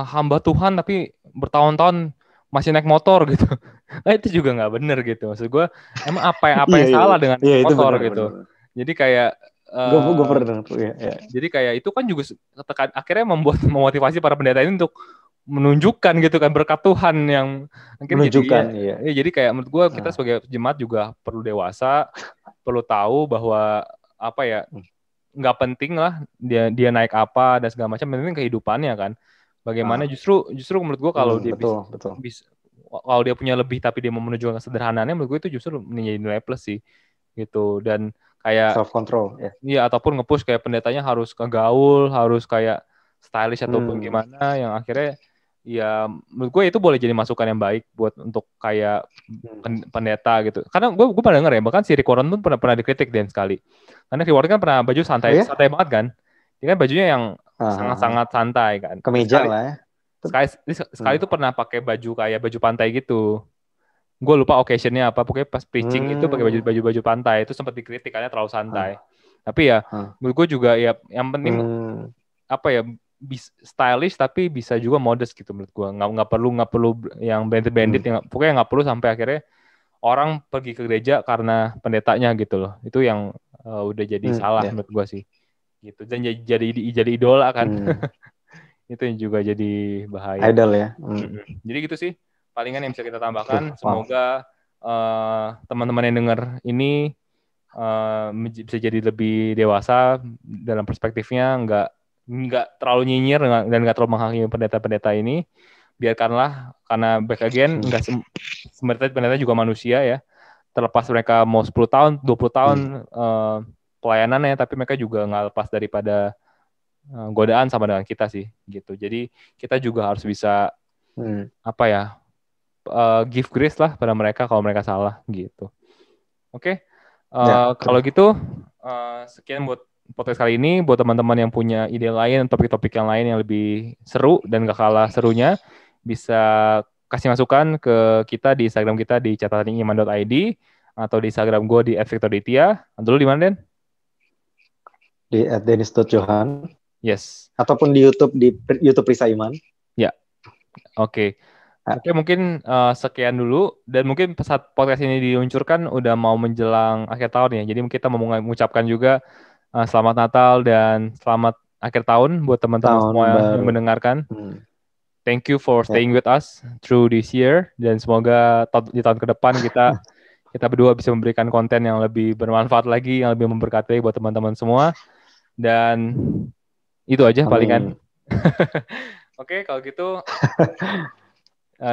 hamba Tuhan tapi bertahun-tahun masih naik motor gitu. Nah, itu juga nggak bener gitu. Maksud gue, emang apa yang salah dengan motor bener, gitu. Bener. Jadi kayak gue pernah Jadi kayak itu kan juga akhirnya memotivasi para pendeta ini untuk menunjukkan gitu kan berkat Tuhan yang menunjukkan. Ya, jadi kayak menurut gue kita sebagai jemaat juga perlu dewasa, perlu tahu bahwa nggak penting lah dia naik apa dan segala macam, penting kehidupannya kan. Bagaimana justru menurut gue kalau dia bisa kalau dia punya lebih tapi dia mau menunjukkan kesederhanaannya, menurut gue itu justru menjadi nilai plus sih gitu. Dan kayak self control ya. Iya, ataupun nge-push kayak pendetanya harus kegaul, harus kayak stylish ataupun gimana yang akhirnya ya menurut gue itu boleh jadi masukan yang baik buat untuk kayak pendeta gitu. Karena gue pernah denger ya, bahkan si Rick Warren tuh pernah dikritik Dan sekali. Karena Rick Warren kan pernah baju santai banget kan. Dia kan bajunya yang sangat-sangat santai kan. Kemeja lah ya. Sekali tuh pernah pakai baju kayak baju pantai gitu. Gue lupa occasionnya apa, pokoknya pas preaching itu pakai baju pantai, itu sempat dikritik karena terlalu santai. Tapi ya menurut gue juga ya yang penting apa ya, stylish tapi bisa juga modest gitu menurut gue. Nggak perlu yang branded yang pokoknya nggak perlu sampai akhirnya orang pergi ke gereja karena pendetanya gitu loh. Itu yang udah jadi salah menurut gue sih. Gitu, dan jadi idola kan. Itu yang juga jadi bahaya. Idol ya. Jadi gitu sih palingan yang bisa kita tambahkan. Semoga teman-teman yang dengar ini bisa jadi lebih dewasa dalam perspektifnya, nggak terlalu nyinyir dan nggak terlalu menghakimi pendeta-pendeta ini. Biarkanlah, karena back again nggak sebenarnya pendeta juga manusia ya. Terlepas mereka mau 10 tahun, 20 tahun pelayanannya, tapi mereka juga nggak lepas daripada godaan sama dengan kita sih gitu. Jadi kita juga harus bisa give grace lah pada mereka kalau mereka salah gitu. Oke. Kalau gitu sekian buat podcast kali ini. Buat teman-teman yang punya ide lain, topik-topik yang lain yang lebih seru dan gak kalah serunya, bisa kasih masukan ke kita di Instagram kita di catataningiman.id atau di Instagram gue di @victorditya. Dulu di mana, Den? Di @denis.johan. Yes. Ataupun di YouTube Risa Iman. Ya. Oke, mungkin sekian dulu, dan mungkin saat podcast ini diluncurkan udah mau menjelang akhir tahun ya. Jadi kita mau mengucapkan juga selamat Natal dan selamat akhir tahun buat teman-teman semua yang mendengarkan. Thank you for staying with us through this year, dan semoga di tahun ke depan kita berdua bisa memberikan konten yang lebih bermanfaat lagi, yang lebih memberkati buat teman-teman semua. Dan itu aja palingan. Oke, kalau gitu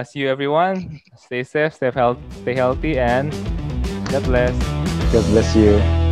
see you everyone. Stay safe, stay healthy, and God bless. God bless you.